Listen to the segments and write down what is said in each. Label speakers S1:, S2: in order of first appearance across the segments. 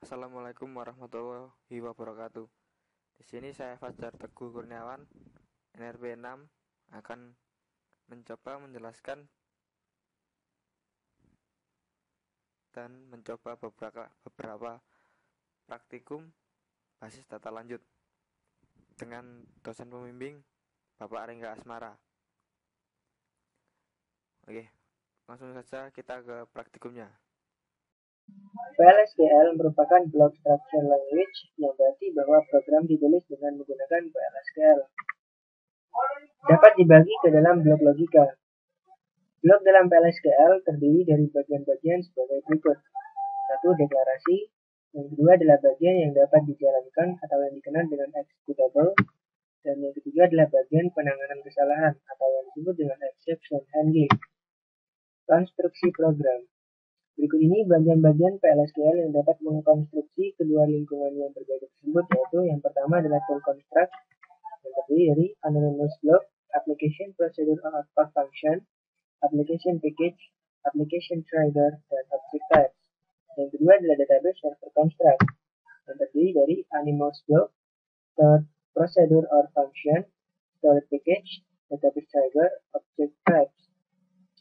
S1: Assalamualaikum warahmatullahi wabarakatuh. Di sini saya Fajar Teguh Kurniawan, NRB 6, akan mencoba menjelaskan dan mencoba beberapa praktikum basis data lanjut dengan dosen pembimbing Bapak Rengga Asmara. Oke, langsung saja kita ke praktikumnya.
S2: PLSQL merupakan Block Structure Language yang berarti bahwa program ditulis dengan menggunakan PLSQL. Dapat dibagi ke dalam blok logika. Blok dalam PLSQL terdiri dari bagian-bagian sebagai berikut. 1. Deklarasi. Yang kedua adalah bagian yang dapat dijalankan atau yang dikenal dengan executable. Dan yang ketiga adalah bagian penanganan kesalahan atau yang disebut dengan exception handling. Konstruksi program. Berikut ini bagian-bagian PLSQL yang dapat mengkonstruksi kedua lingkungan yang berbeda tersebut, yaitu yang pertama adalah tool construct yang terdiri dari anonymous block, application procedure or function, application package, application trigger, dan object types. Yang kedua adalah database server construct yang terdiri dari anonymous block, stored procedure or function, stored package, database trigger, object types.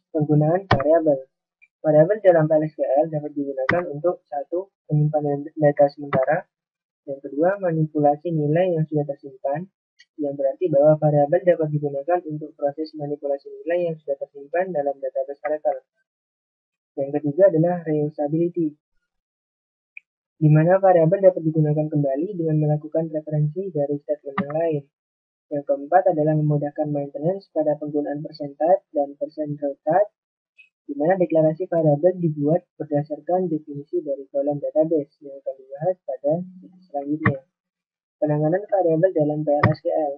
S2: Penggunaan variabel. Variabel dalam PLSQL dapat digunakan untuk 1. Penyimpanan data sementara, yang kedua manipulasi nilai yang sudah tersimpan, yang berarti bahwa variabel dapat digunakan untuk proses manipulasi nilai yang sudah tersimpan dalam database Oracle. Yang ketiga adalah reusability, di mana variabel dapat digunakan kembali dengan melakukan referensi dari statement yang lain. Yang keempat adalah memudahkan maintenance pada penggunaan %type dan %row-type, di mana deklarasi variabel dibuat berdasarkan definisi dari kolom database yang akan dibahas pada sesi selanjutnya. Penanganan variabel dalam PLSQL.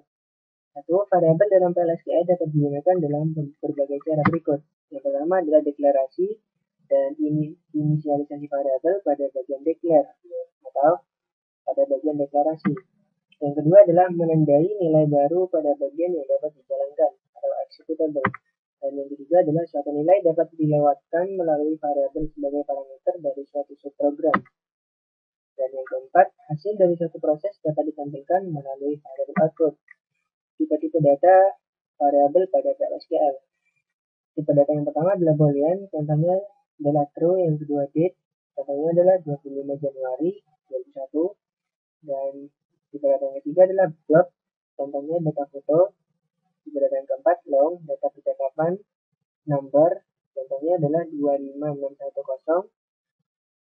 S2: 1. Variabel dalam PLSQL dapat digunakan dalam berbagai cara berikut. Yang pertama adalah deklarasi dan inisialisasi variabel pada bagian declare atau pada bagian deklarasi. Yang kedua adalah menandai nilai baru pada bagian yang dapat dijalankan atau executable. Dan yang ketiga adalah suatu nilai dapat dilewatkan melalui variabel sebagai parameter dari suatu subprogram. Dan yang keempat, hasil dari suatu proses dapat ditampilkan melalui variabel output. Tipe-tipe data variabel pada PLSQL. Tipe data yang pertama adalah boolean, contohnya adalah true, yang kedua date, contohnya adalah 25 Januari 2021. Dan tipe data yang ketiga adalah block, contohnya data foto. Tipe data yang keempat long, data percakapan. Number, contohnya adalah 25610.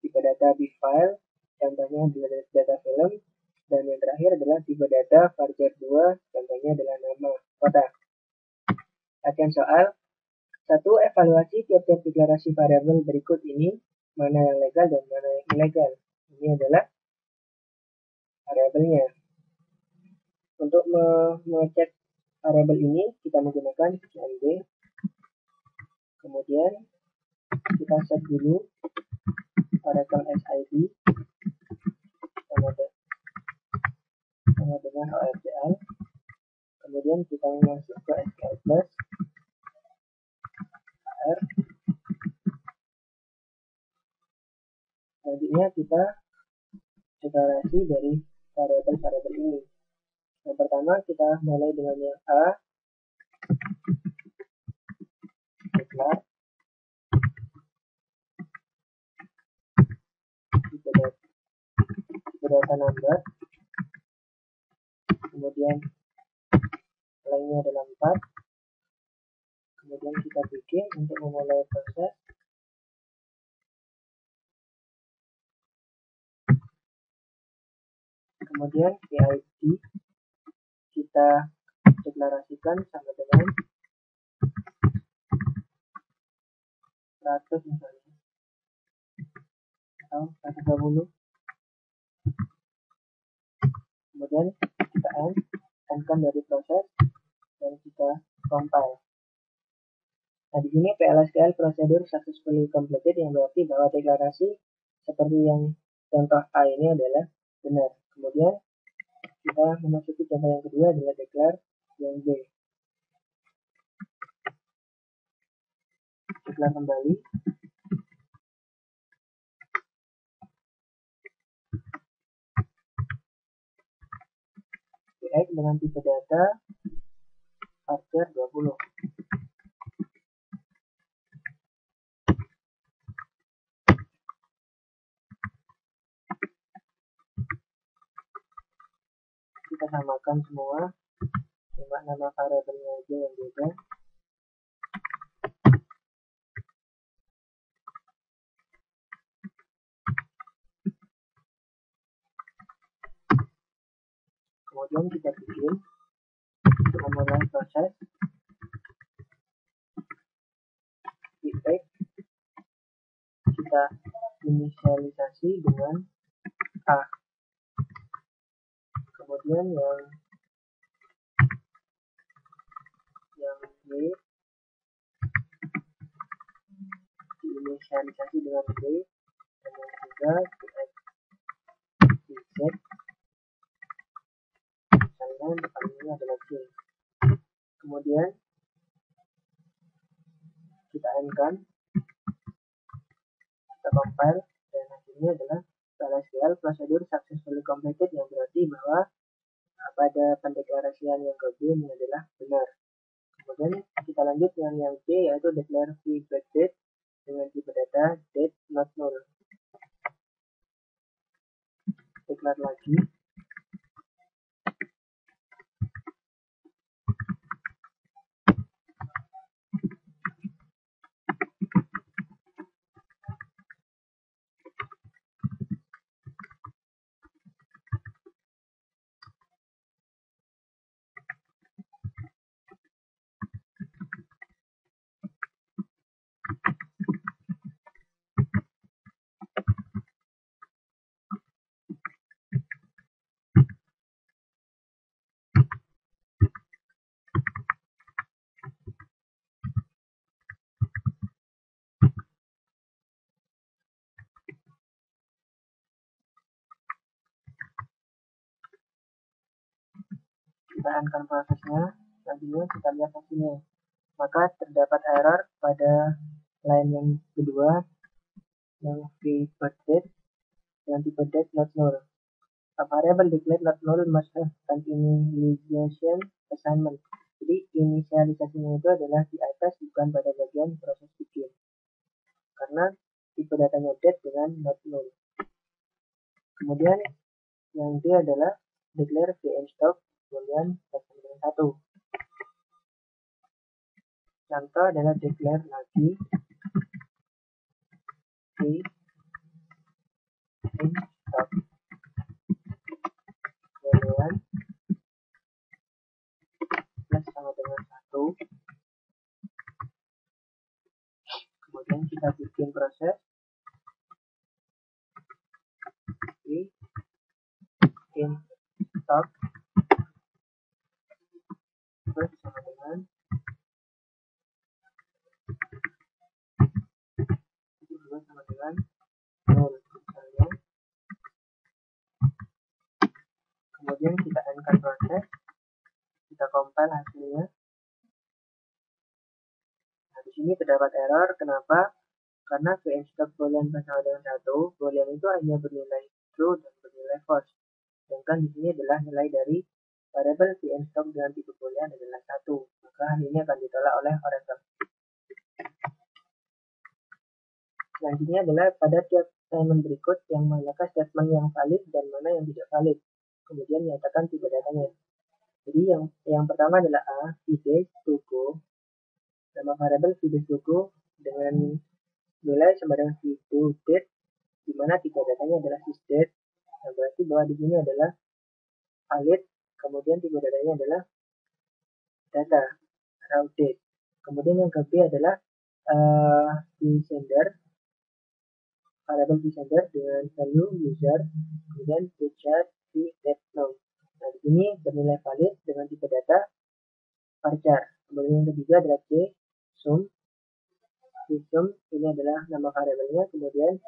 S2: Tipe data big file, contohnya adalah data film. Dan yang terakhir adalah tipe data varchar 2, contohnya adalah nama kota. Latihan soal. 1. Evaluasi tiap-tiap deklarasi variabel berikut ini, mana yang legal dan mana yang ilegal. Ini adalah variabelnya. Untuk mengecek variabel ini, kita menggunakan cmd. Kemudian kita set dulu Oracle SID sama dengan ORCL. Kemudian kita masuk ke SQL Plus R. Selanjutnya kita deklarasi dari variabel-variabel ini. Yang pertama kita mulai dengan yang A, declare, tipe data number, kemudian lainnya adalah 4, kemudian kita bikin untuk memulai proses. Kemudian PID kita deklarasikan sama dengan 100 misalnya atau 120. Kemudian kita endkan dari proses dan kita compile. Nah, di sini PLSQL procedure successfully completed, yang berarti bahwa deklarasi seperti yang contoh A ini adalah benar. Kemudian kita memasuki contoh yang kedua adalah declare yang B. Declare kembali. dengan tipe data varchar 20. Kita samakan semua, cuma nama variabelnya aja yang beda. Kemudian kita bikin, memulai proses effect, kita inisialisasi dengan A. Kemudian yang B diinisialisasi dengan B, dan yang ketiga Z, misalnya depan ini adalah C. Kemudian kita n-kan, kita compile, dan hasilnya adalah PLSQL prosedur successfully completed, yang berarti bahwa pada pendeklarasian yang ke B ini adalah benar. Kemudian kita lanjut dengan yang C, yaitu declare v-date dengan tipe data date not null. Declare lagi. Kita endkan prosesnya, nantinya kita lihat hasilnya. Maka terdapat error pada line yang kedua, yang v-date dengan tipe date not null. A variable declared not null must have an initialization assignment. Jadi inisialisasinya itu adalah di atas, bukan pada bagian proses bikin, karena tipe datanya date dengan not null. Kemudian yang D adalah declare v-stock boolean sama dengan 1. Contoh adalah declare lagi v-stock boolean plus sama dengan 1. Kemudian kita bikin proses v-stock plus sama dengan sama dengan 0 misalnya. Kemudian kita endkan proses, kita compile hasilnya. Nah, di sini terdapat error. Kenapa? Karena v-stock boolean bersama dengan 1, boolean itu hanya bernilai true dan bernilai false. Sedangkan di sini adalah nilai dari variabel v-stock dengan tipe boolean adalah 1. Maka hal ini akan ditolak oleh oracle. Selanjutnya adalah pada tiap statement berikut yang manakah statement yang valid dan mana yang tidak valid. Kemudian nyatakan tipe datanya. Jadi yang pertama adalah A, v-base to go. Nama variabel v-base to go dengan nilai sama dengan v2date, di mana tipe datanya adalah sysdate. Nah, berarti bahwa di sini adalah valid. Kemudian tipe datanya adalah data raw date. Kemudian yang ke B adalah vSender, variabel vSender dengan value user, kemudian vChat vDate now. Nah, di sini bernilai valid dengan tipe data varchar. Kemudian yang ketiga adalah C sum. Sum ini adalah nama variabelnya, kemudian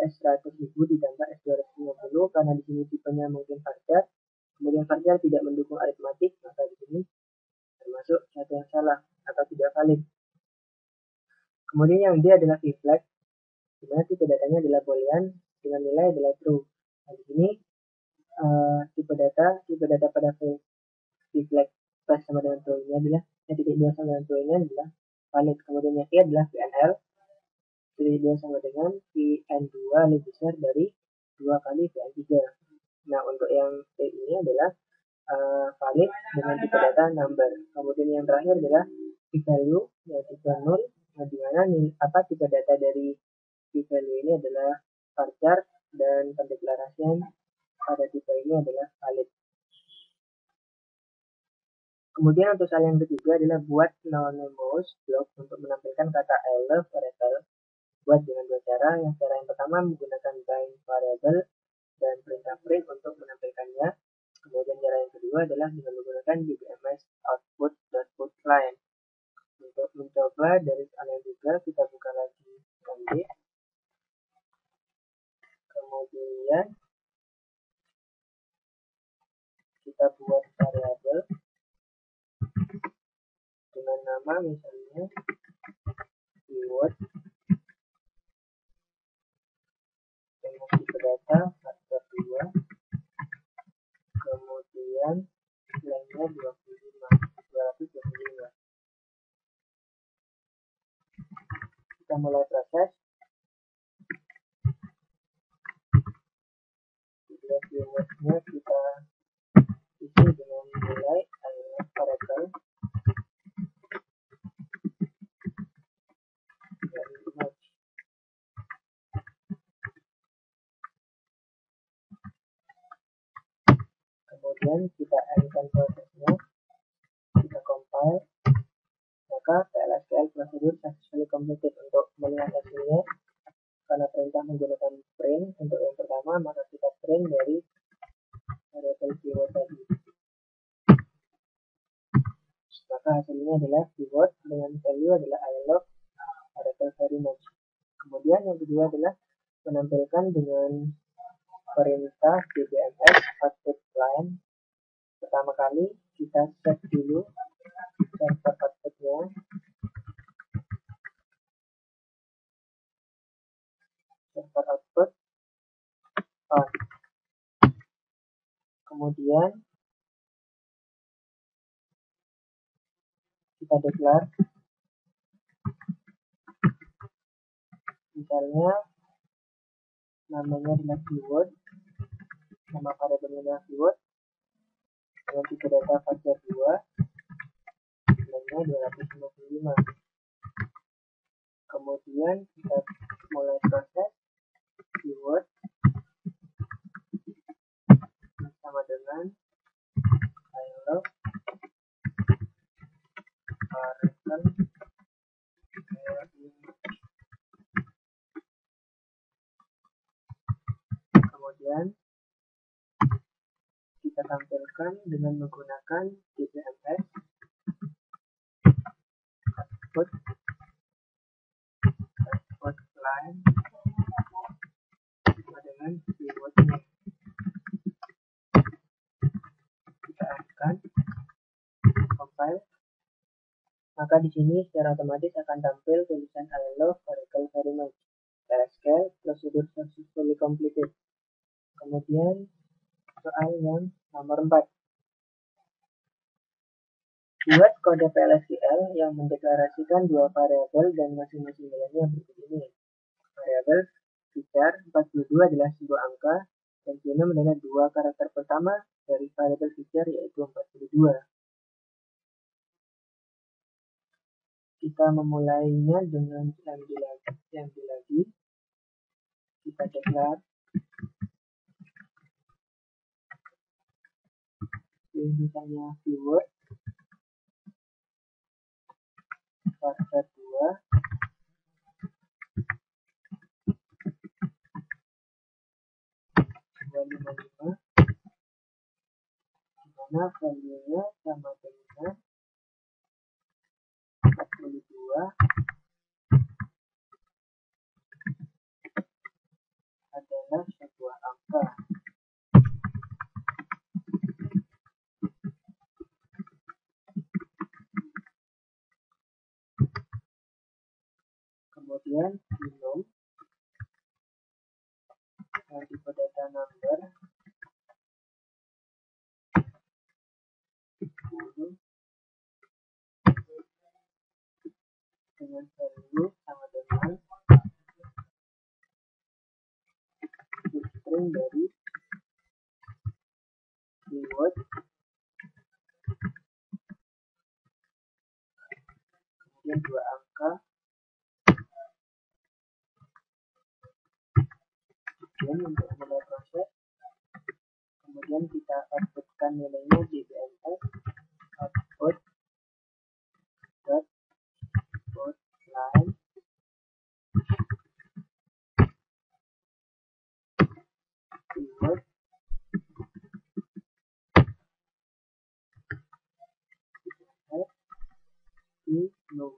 S2: S100.000 ditambah S250, karena di sini tipenya mungkin varchar. Kemudian varchar tidak mendukung aritmatik, maka di sini termasuk satu yang salah atau tidak valid. Kemudian yang D adalah vFlag, di mana tipe datanya adalah boolean dengan nilai adalah true. Nah, di sini tipe data pada v flag plus sama dengan true ini adalah titik 2 sama dengan true ini adalah valid. Kemudian yang i adalah VNL titik 2 sama dengan VN2 lebih besar dari 2 kali VN3. Nah, untuk yang t ini adalah valid dengan tipe data number. Kemudian yang terakhir adalah p-value yang tipe 0, di mana tipe data dari p-value ini adalah varchar dan pendeklarasian pada tipe ini adalah valid. Kemudian untuk hal yang ketiga adalah buat anonymous block untuk menampilkan kata I love variable. Buat dengan dua cara. Yang cara yang pertama menggunakan bind variable dan perintah print untuk menampilkannya. Kemudian cara yang kedua adalah dengan menggunakan dbms output.put line. Untuk mencoba dari hal yang juga kita buka lagi commit. Kemudian kita buat variabel dengan nama misalnya keyword dengan tipe data factor 2, kemudian nilainya 225. Kita mulai proses. Keywordnya kita isi dengan nilai variable dan image. Kemudian kita endkan prosesnya, kita compile, maka PLSQL prosedur successfully completed. Untuk melihat hasilnya, karena perintah menggunakan print untuk yang pertama, maka kita print dari variable keyword tadi. Maka hasilnya adalah keyword dengan value adalah I love variable very much. Kemudian yang kedua adalah menampilkan dengan perintah dbms output line. Pertama kali kita set dulu server outputnya, server output on. Kemudian kita declare misalnya namanya adalah keyword, nama variabelnya adalah keyword dengan tipe data varchar 2, nilainya 255. Kemudian kita mulai proses keyword sama dengan I love variable. Kemudian kita tampilkan dengan menggunakan dbms output line sama dengan keywordnya. Kita akan compile, maka di sini secara otomatis akan tampil tulisan I love variable very much. PLSQL prosedur successfully completed. Kemudian soal yang nomor 4. Buat kode PLSQL yang mendeklarasikan dua variabel dan masing-masing nilainya berikut ini. Variabel feature 42 adalah sebuah angka dan genome adalah dua karakter pertama dari variabel feature yaitu 42. Kita memulainya dengan MD lagi. Kita declare misalnya keyword varchar 2 255, dimana value-nya sama dengan 42 adalah sebuah angka. Kemudian genome yang tipe data number dari keyword, kemudian 2 angka, kemudian untuk mulai proses, kemudian kita outputkan nilainya di BMS output dot line keyword di no.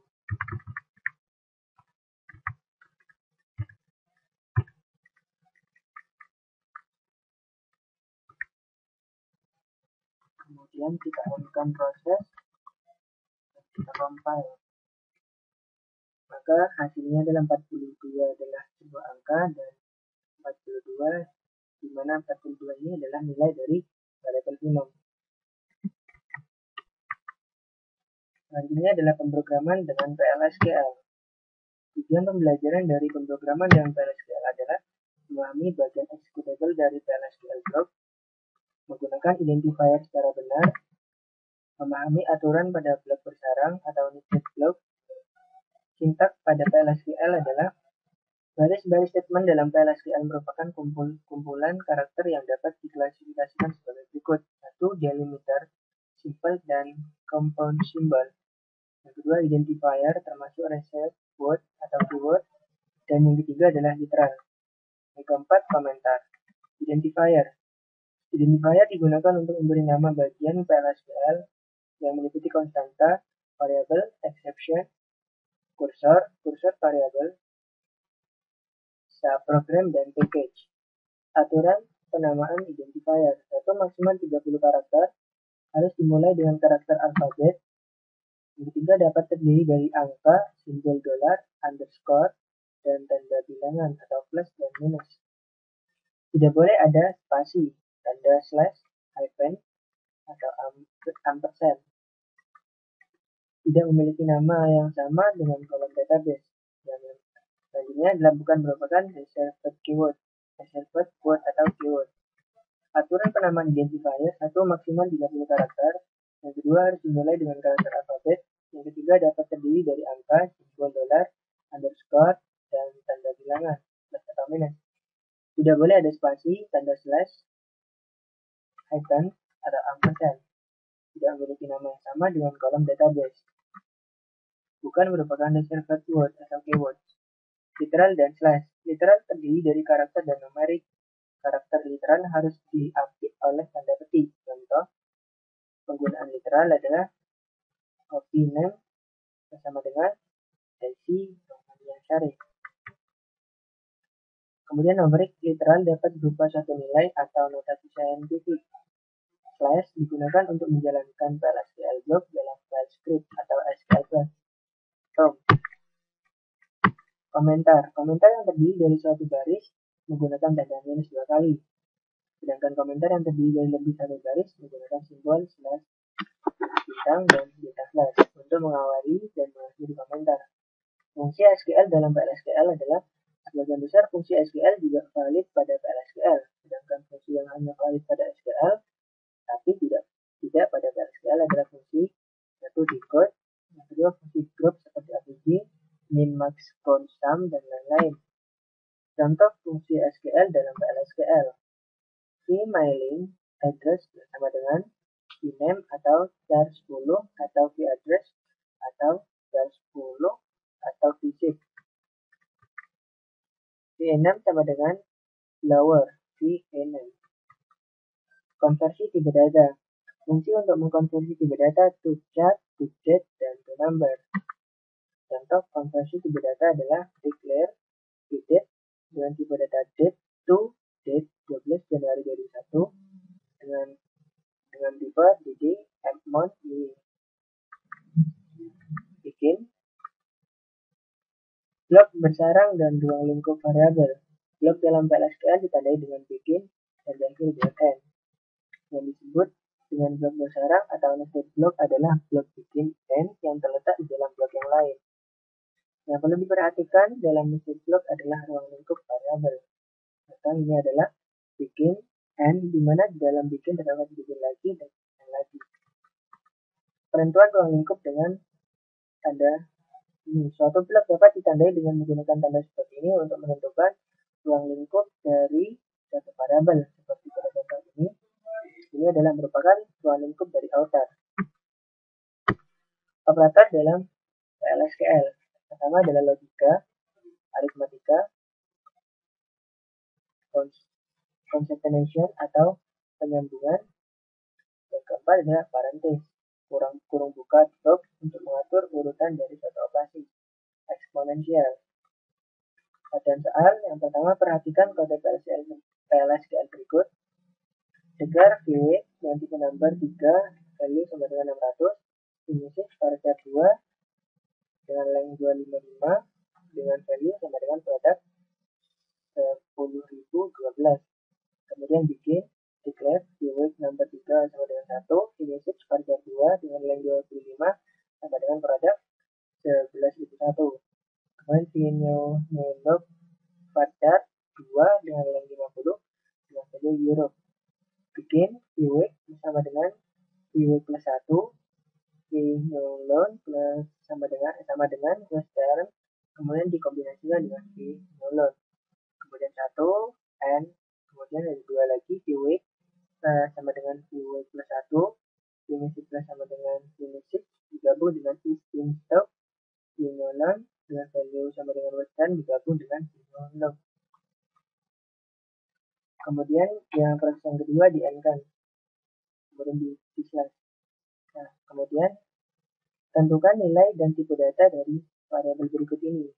S2: Kemudian kita on-kan proses dan kita compile. Maka hasilnya adalah 42 adalah sebuah angka dan 42 di mana 42 ini adalah nilai dari variabel binom. Selanjutnya adalah pemrograman dengan PLSQL. Tujuan pembelajaran dari pemrograman dengan PLSQL adalah memahami bagian executable dari PLSQL block, menggunakan identifier secara benar, memahami aturan pada blok bersarang atau nested block. Sintak pada PLSQL adalah baris-baris statement dalam PLSQL merupakan kumpulan karakter yang dapat diklasifikasikan sebagai berikut. 1. Delimiter, simple, dan compound symbol. Yang kedua, identifier termasuk reserved word atau keyword. Dan yang ketiga adalah literal. Yang keempat, komentar. Identifier. Identifier digunakan untuk memberi nama bagian PLSQL yang meliputi konstanta, variabel, exception, kursor variabel, subprogram, dan package. Aturan penamaan identifier. 1. Maksimal 30 karakter. Harus dimulai dengan karakter alfabet. Yang ketiga dapat terdiri dari angka, simbol dolar, underscore, dan tanda bilangan atau plus dan minus. Tidak boleh ada spasi, tanda slash, hyphen, atau ampersand. Tidak memiliki nama yang sama dengan kolom database. Yang selanjutnya adalah bukan merupakan reserved keyword, reserved word atau keyword. Aturan penamaan identifier. 1. Maksimal 30 karakter. Yang kedua harus dimulai dengan karakter alfabet. Yang ketiga dapat terdiri dari angka, simbol dolar, underscore, dan tanda bilangan, plus atau minus. Tidak boleh ada spasi, tanda slash, hyphen, atau ampersand. Tidak memiliki nama yang sama dengan kolom database. Bukan merupakan reserved word atau keyword. Literal dan slash. Literal terdiri dari karakter dan numerik. Karakter literal harus diapit oleh tanda petik. Contoh, penggunaan literal adalah copy name bersama dengan Desi Rohmania Syarif. Kemudian numerik literal dapat berupa suatu nilai atau notasi saintifik. Slash digunakan untuk menjalankan PLSQL block dalam file script atau SQL. Komentar. Komentar yang terdiri dari suatu baris menggunakan tanda minus 2 kali. Sedangkan komentar yang terdiri dari lebih satu baris menggunakan simbol slash, bintang, dan bintang slash untuk mengawali dan mengakhiri komentar. Fungsi SQL dalam PLSQL adalah sebagian besar fungsi SQL juga valid pada PLSQL, sedangkan fungsi yang hanya valid pada SQL tapi tidak pada PLSQL adalah fungsi 1 decode, yang kedua fungsi group seperti APG, min, max, count, sum, dan lain-lain. Contoh fungsi SQL dalam PLSQL. vMailing address bersama dengan vName atau char10 atau vAddress atau char10 atau vzip. vName sama dengan lower vName. Konversi tipe data. Fungsi untuk mengkonversi tipe data to char, to date, dan to number. Contoh konversi tipe data adalah declare date dengan tipe data date to date 12 Januari 2021 dengan tipe dd month ini. Bikin blok bersarang dan ruang lingkup variabel. Blok dalam PLSQL ditandai dengan bikin dan diakhiri dengan n. Yang disebut dengan blok bersarang atau nested block adalah blok bikin n yang terletak di dalam blok yang lain. Yang perlu diperhatikan dalam nested block adalah ruang lingkup variabel. Contoh ini adalah begin and, di mana di dalam begin terdapat begin lagi dan lagi. Penentuan ruang lingkup dengan tanda ini. Suatu blok dapat ditandai dengan menggunakan tanda seperti ini untuk menentukan ruang lingkup dari satu variabel. Seperti pada contoh ini. Ini adalah merupakan ruang lingkup dari outer. Operator dalam PLSQL. Pertama adalah logika, aritmatika, concatenation atau penyambungan. Yang keempat adalah parenthesis, kurung buka tutup untuk mengatur urutan dari suatu operasi. Eksponensial. Dan soal yang pertama, perhatikan kode PLSQL berikut. Declare view yang tipe number 3 value sama dengan 600, finishing varchar 2 dengan length 255 dengan value sama dengan produk 10.012. Kemudian bikin declare view number 3 sama dengan 1, finishing varchar 2 dengan length 25 sama dengan produk 11.001. Kemudian new varchar 2 dengan length 50 dengan value Europe. Bikin view sama dengan view plus 1, vNewLearn plus sama dengan western, kemudian dikombinasikan dengan vNewLearn. Kemudian 1 and kemudian ada 2 lagi view sama dengan view plus 1, vNewSys plus sama dengan vNewSys digabung dengan vStop, vNewLearn dengan value sama dengan western digabung dengan vNewLearn. Kemudian yang proses yang kedua di end kan, kemudian di slash. Nah, kemudian tentukan nilai dan tipe data dari variabel berikut ini.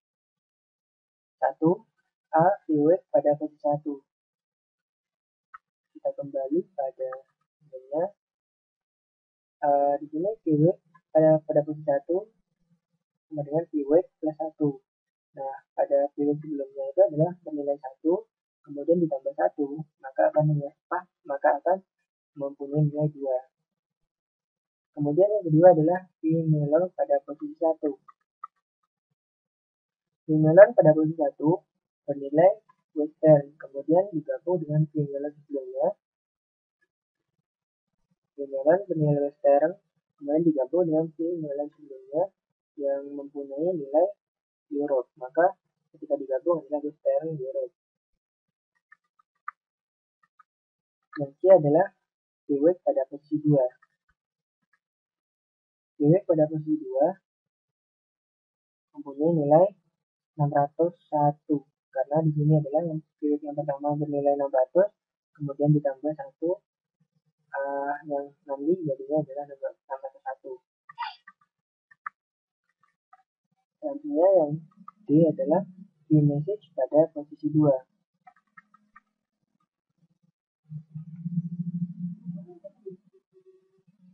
S2: 1. A view pada posisi 1. Kita kembali pada sebenarnya di sini view pada posisi 1 sama dengan view plus 1. Nah, pada view sebelumnya itu adalah bernilai 1, kemudian ditambah 1, maka akan mempunyai nilai 2. Kemudian yang kedua adalah vNewLearn pada posisi 1. vNewLearn pada posisi 1 bernilai western, kemudian digabung dengan vNewLearn sebelumnya. vNewLearn bernilai western, kemudian digabung dengan vNewLearn sebelumnya yang mempunyai nilai Europe, maka ketika digabung adalah western Europe. Yang C adalah view pada posisi 2. View pada posisi 2 mempunyai nilai 601, karena di sini adalah view yang pertama bernilai 600, kemudian ditambah 1 yang nanti jadinya adalah 601. Selanjutnya yang D adalah vMessage pada posisi 2.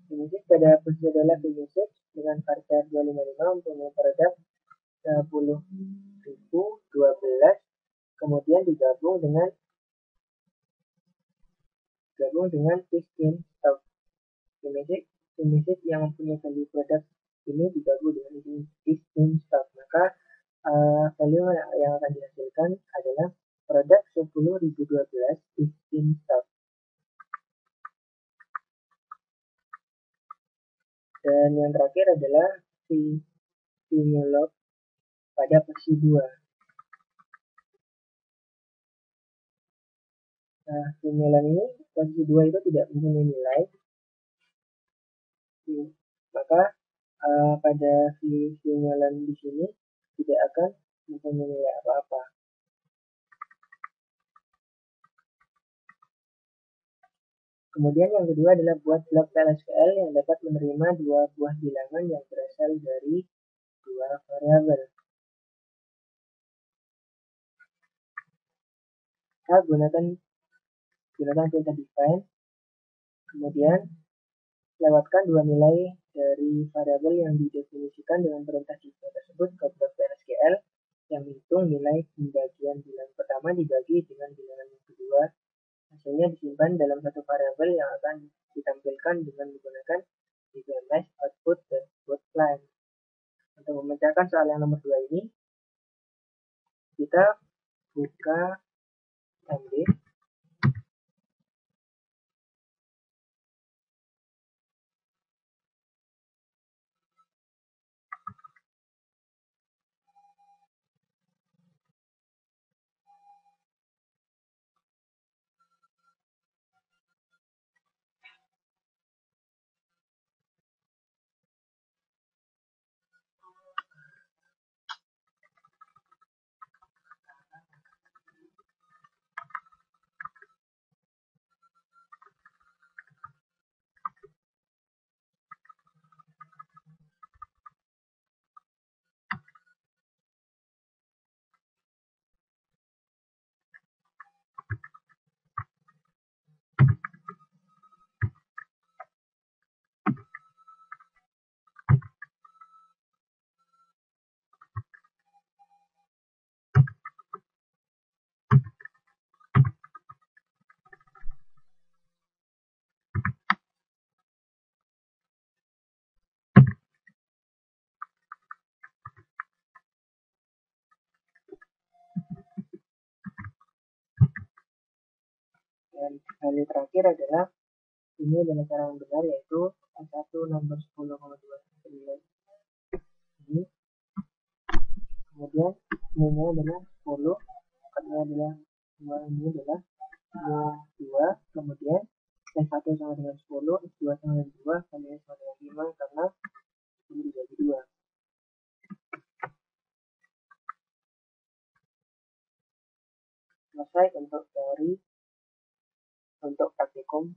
S2: vMessage pada posisi adalah vMessage dengan varchar 255 mempunyai produk 10.012, kemudian digabung dengan vStop. vMessage yang mempunyai value produk ini digabung dengan vStop, maka value yang akan dihasilkan adalah produk 10.012 vStop. Dan yang terakhir adalah vNewLog pada posisi 2. Nah, vNewLog ini posisi 2 itu tidak mempunyai nilai, maka pada vNewLog di sini tidak akan mempunyai nilai apa-apa. Kemudian yang kedua adalah buat blok PLSQL yang dapat menerima 2 buah bilangan yang berasal dari 2 variabel. Kita gunakan perintah define, kemudian lewatkan 2 nilai dari variabel yang didefinisikan dengan perintah define tersebut ke blok PLSQL yang menghitung nilai pembagian bilangan pertama dibagi dengan bilangan yang kedua. Hasilnya disimpan dalam satu variabel yang akan ditampilkan dengan menggunakan DBMS output dan boot line. Untuk memecahkan soal yang nomor 2 ini, kita buka MD, value terakhir adalah ini adalah cara yang benar, yaitu S1 nomor 10,29 ini. Kemudian ini adalah 10, ini adalah 2, ini adalah 2, kemudian S1 sama dengan 10, S2 sama dengan 2, value sama dengan 5 karena ini dibagi 2. Selesai untuk teori, untuk praktikum